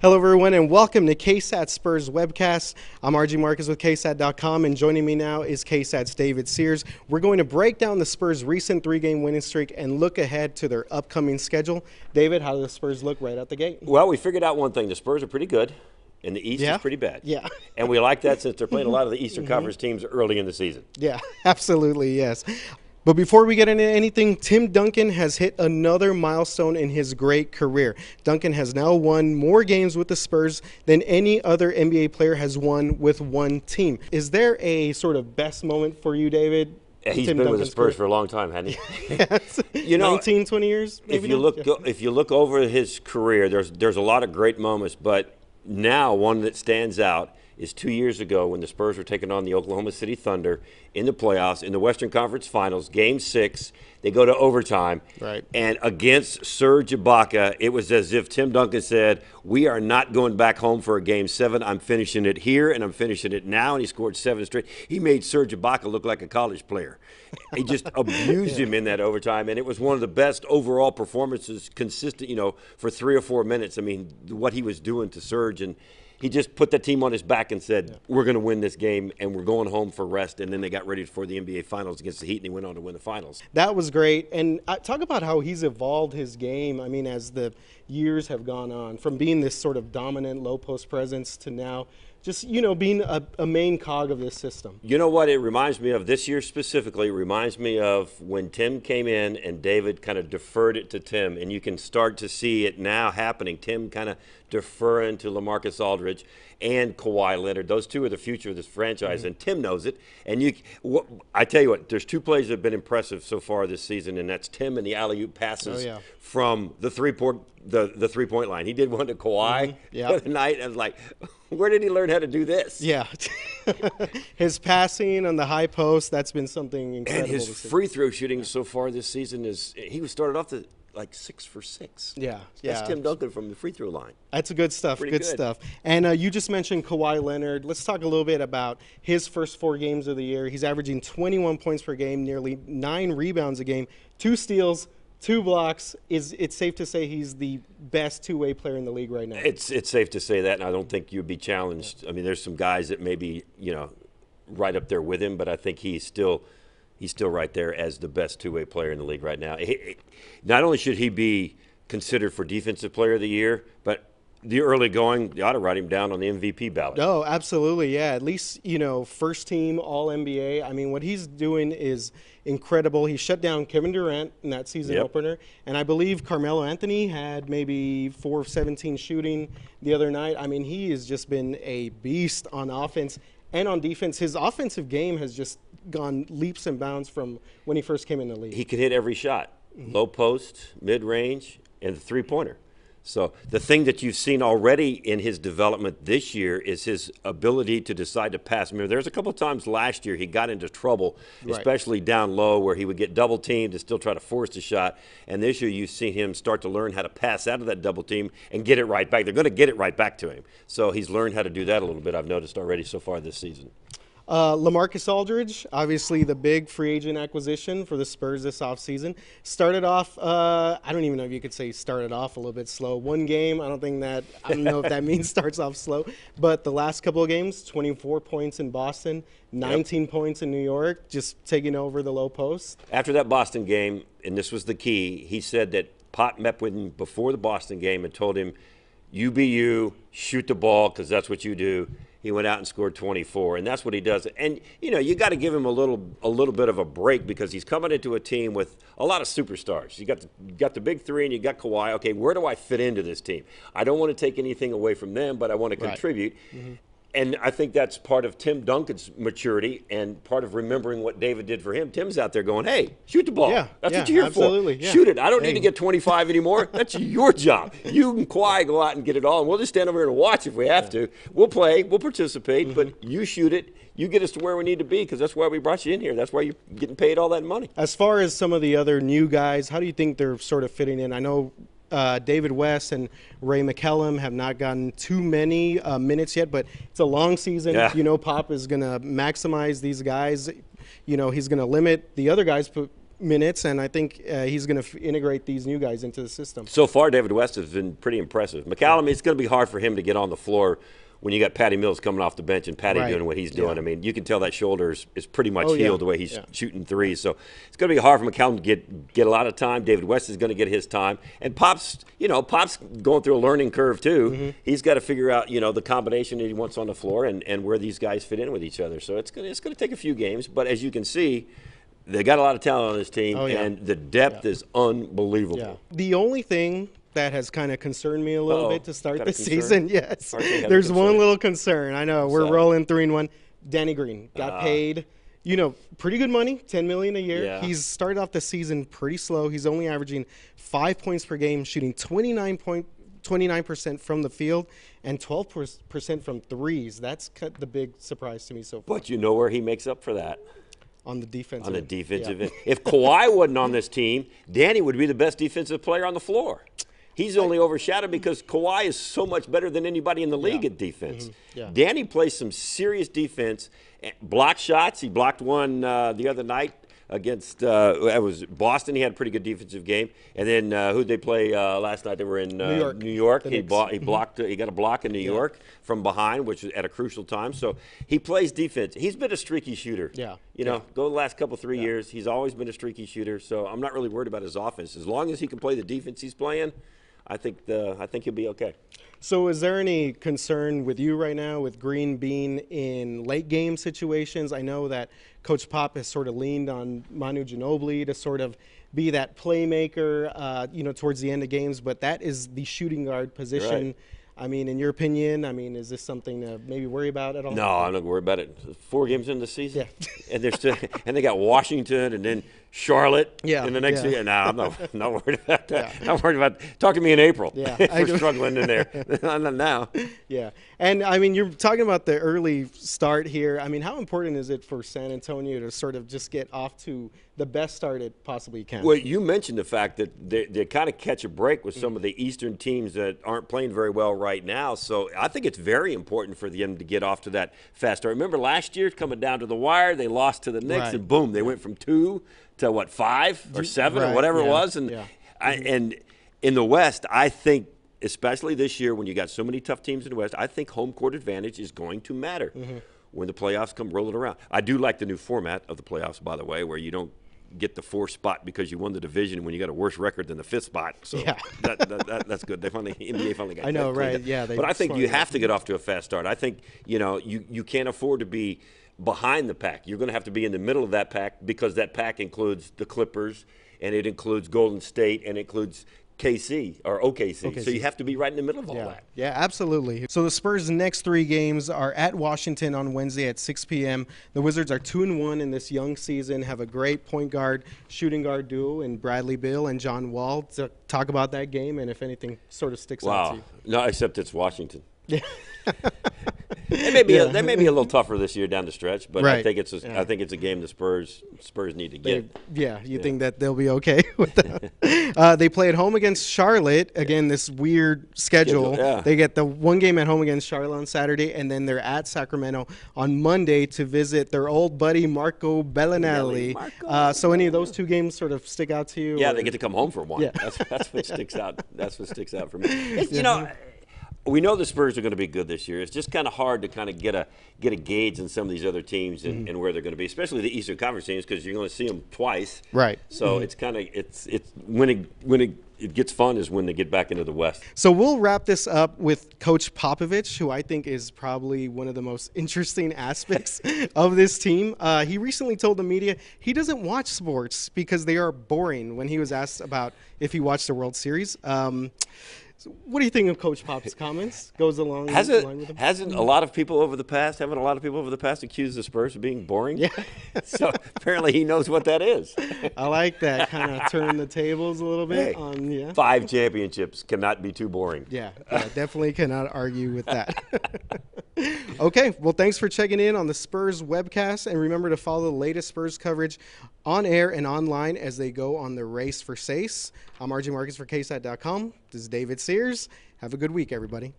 Hello, everyone, and welcome to KSAT Spurs Webcast. I'm RG Marquez with KSAT.com, and joining me now is KSAT's David Sears. We're going to break down the Spurs' recent three-game winning streak and look ahead to their upcoming schedule. David, how do the Spurs look right out the gate? Well, we figured out one thing. The Spurs are pretty good, and the East is pretty bad. Yeah. And we like that since they're playing a lot of the Eastern Conference teams early in the season. Yeah, absolutely, yes. But before we get into anything, Tim Duncan has hit another milestone in his great career. Duncan has now won more games with the Spurs than any other NBA player has won with one team. Is there a sort of best moment for you, David? He's been with the Spurs for a long time, hasn't he? Yes. You know, 19, 20 years? If you look over his career, there's a lot of great moments, but now one that stands out is 2 years ago when the Spurs were taking on the Oklahoma City Thunder in the playoffs, in the Western Conference Finals, Game 6. They go to overtime. Right. And against Serge Ibaka, it was as if Tim Duncan said, we are not going back home for a Game 7. I'm finishing it here, and I'm finishing it now. And he scored 7 straight. He made Serge Ibaka look like a college player. He just abused him in that overtime, and it was one of the best overall performances, consistent, for 3 or 4 minutes. I mean, what he was doing to Serge, and he just put the team on his back and said, we're going to win this game, and we're going home for rest. And then they got ready for the NBA Finals against the Heat, and he went on to win the Finals. That was great. And talk about how he's evolved his game, I mean, as the years have gone on, from being this sort of dominant low-post presence to now just, being a main cog of this system. You know what it reminds me of this year specifically? It reminds me of when Tim came in and David kind of deferred it to Tim, and you can start to see it now happening. Tim kind of deferring to LaMarcus Aldridge and Kawhi Leonard. Those two are the future of this franchise, and Tim knows it. And I tell you what, there's two plays that have been impressive so far this season, and that's Tim and the alley-oop passes from the three-point line. He did one to Kawhi the other night, and I was like, where did he learn how to do this? Yeah. His passing on the high post, that's been something incredible. And his free throw shooting so far this season he was started off like 6 for 6. Yeah. That's Tim Duncan from the free throw line. That's good stuff. Good stuff. And you just mentioned Kawhi Leonard. Let's talk a little bit about his first 4 games of the year. He's averaging 21 points per game, nearly 9 rebounds a game, 2 steals, 2 blocks. It's safe to say he's the best two-way player in the league right now. It's safe to say that, and I don't think you'd be challenged. I mean, there's some guys that may be, right up there with him, but I think he's still right there as the best two-way player in the league right now. Not only should he be considered for Defensive Player of the Year, but the early going, you ought to write him down on the MVP ballot. Oh, absolutely, yeah. At least, first team All-NBA. I mean, what he's doing is incredible. He shut down Kevin Durant in that season opener, and I believe Carmelo Anthony had maybe 4 of 17 shooting the other night. I mean, he has just been a beast on offense and on defense. His offensive game has just gone leaps and bounds from when he first came in the league. He can hit every shot, low post, mid-range, and the three-pointer. So the thing that you've seen already in his development this year is his ability to decide to pass. Remember, there's a couple of times last year he got into trouble, especially down low, where he would get double teamed and still try to force the shot. And this year you've seen him start to learn how to pass out of that double team and get it right back. They're going to get it right back to him. So he's learned how to do that a little bit, I've noticed already so far this season. LaMarcus Aldridge, obviously the big free agent acquisition for the Spurs this offseason, started off, I don't even know if you could say started off a little bit slow. One game, I don't know if that means starts off slow, but the last couple of games, 24 points in Boston, 19 points in New York, just taking over the low post. After that Boston game, and this was the key, he said that Pop met with him before the Boston game and told him, you be you, shoot the ball because that's what you do. He went out and scored 24, and that's what he does. And, you got to give him a little bit of a break because he's coming into a team with a lot of superstars. You got the big three and you got Kawhi. Okay, where do I fit into this team? I don't want to take anything away from them, but I want to contribute. And I think that's part of Tim Duncan's maturity and part of remembering what David did for him. Tim's out there going, hey, shoot the ball. That's what you're here for. Shoot it. I don't need to get 25 anymore. That's your job. You and Kawhi go out and get it all, and we'll just stand over here and watch if we have to. We'll play. We'll participate, but you shoot it. You get us to where we need to be because that's why we brought you in here. That's why you're getting paid all that money. As far as some of the other new guys, how do you think they're sort of fitting in? I know David West and Ray McCallum have not gotten too many minutes yet, but it's a long season. Pop is going to maximize these guys. He's going to limit the other guys, minutes, and I think he's going to integrate these new guys into the system. So far, David West has been pretty impressive. McCallum, it's going to be hard for him to get on the floor when you got Patty Mills coming off the bench and Patty doing what he's doing. I mean, you can tell that shoulder is pretty much healed the way he's shooting threes. So it's going to be hard for McCallum to get a lot of time. David West is going to get his time. And Pop's going through a learning curve too. He's got to figure out, the combination that he wants on the floor and where these guys fit in with each other. So it's going to take a few games. But as you can see, they got a lot of talent on this team, and the depth is unbelievable. Yeah. The only thing that has kind of concerned me a little bit to start the season. Yes, there's one little concern. I know we're rolling 3-1. Danny Green got paid, pretty good money, $10 million a year. Yeah. He's started off the season pretty slow. He's only averaging 5 points per game, shooting 29% from the field and 12% from threes. That's the big surprise to me so far. But you know where he makes up for that? On the defensive end. On the defensive end. If Kawhi wasn't on this team, Danny would be the best defensive player on the floor. He's only overshadowed because Kawhi is so much better than anybody in the league at defense. Danny plays some serious defense, block shots. He blocked one the other night against it was Boston. He had a pretty good defensive game. And then who'd they play last night? They were in New York. He blocked. He got a block in New York from behind, which was at a crucial time. So he plays defense. He's been a streaky shooter. Go the last couple 3 years. He's always been a streaky shooter. So I'm not really worried about his offense as long as he can play the defense he's playing. I think he'll be okay. So is there any concern with you right now with Green being in late game situations? I know that Coach Pop has sort of leaned on Manu Ginobili to sort of be that playmaker, towards the end of games, but that is the shooting guard position. Right. I mean, in your opinion, is this something to maybe worry about at all? No, I'm not worried about it. 4 games into the season, and they're still, and they got Washington and then Charlotte in the next year. No, I'm not worried about that. I'm worried about. Talk to me in April. If we're struggling in there. Not now. Yeah, and you're talking about the early start here. How important is it for San Antonio to sort of just get off to the best start it possibly can? Well, you mentioned the fact that they kind of catch a break with some of the Eastern teams that aren't playing very well right now. So I think it's very important for them to get off to that fast start. Remember last year, coming down to the wire, they lost to the Knicks, and boom, they went from 2 to 5 or 7 or whatever it was. And and in the West, I think, especially this year when you got so many tough teams in the West, I think home court advantage is going to matter when the playoffs come rolling around. I do like the new format of the playoffs, by the way, where you don't get the 4th spot because you won the division when you got a worse record than the 5th spot. So that's good. NBA finally got. I know, right? Yeah, but I think you have to get off to a fast start. I think you can't afford to be behind the pack. You're going to have to be in the middle of that pack because that pack includes the Clippers and it includes Golden State and it includes OKC. So you have to be right in the middle of all that. Yeah, absolutely. So the Spurs' next 3 games are at Washington on Wednesday at 6 p.m. The Wizards are 2-1 in this young season, have a great point guard, shooting guard duo in Bradley Beal and John Wall to talk about that game and if anything sort of sticks out to you. No, except it's Washington. They may be a little tougher this year down the stretch, but I think it's a game the Spurs need to get. You think that they'll be okay with that? They play at home against Charlotte. Again, this weird schedule. They get the 1 game at home against Charlotte on Saturday, and then they're at Sacramento on Monday to visit their old buddy Marco Bellinelli. So any of those 2 games sort of stick out to you? Yeah, they get to come home for one. That's what sticks out. That's what sticks out for me. We know the Spurs are going to be good this year. It's just kind of hard to kind of get a gauge on some of these other teams and where they're going to be, especially the Eastern Conference teams, because you're going to see them twice. Right. So it's kind of it's when it gets fun is when they get back into the West. So we'll wrap this up with Coach Popovich, who I think is probably one of the most interesting aspects of this team. He recently told the media he doesn't watch sports because they are boring when he was asked about if he watched the World Series. So what do you think of Coach Pop's comments? Goes along with him? Haven't a lot of people over the past accused the Spurs of being boring? Yeah. So apparently he knows what that is. I like that. Kind of turn the tables a little bit. 5 championships cannot be too boring. Yeah, definitely cannot argue with that. Okay, well, thanks for checking in on the Spurs Webcast, and remember to follow the latest Spurs coverage on air and online as they go on the race for SACE. I'm RJ Marquez for KSAT.com. This is David Sears. Have a good week, everybody.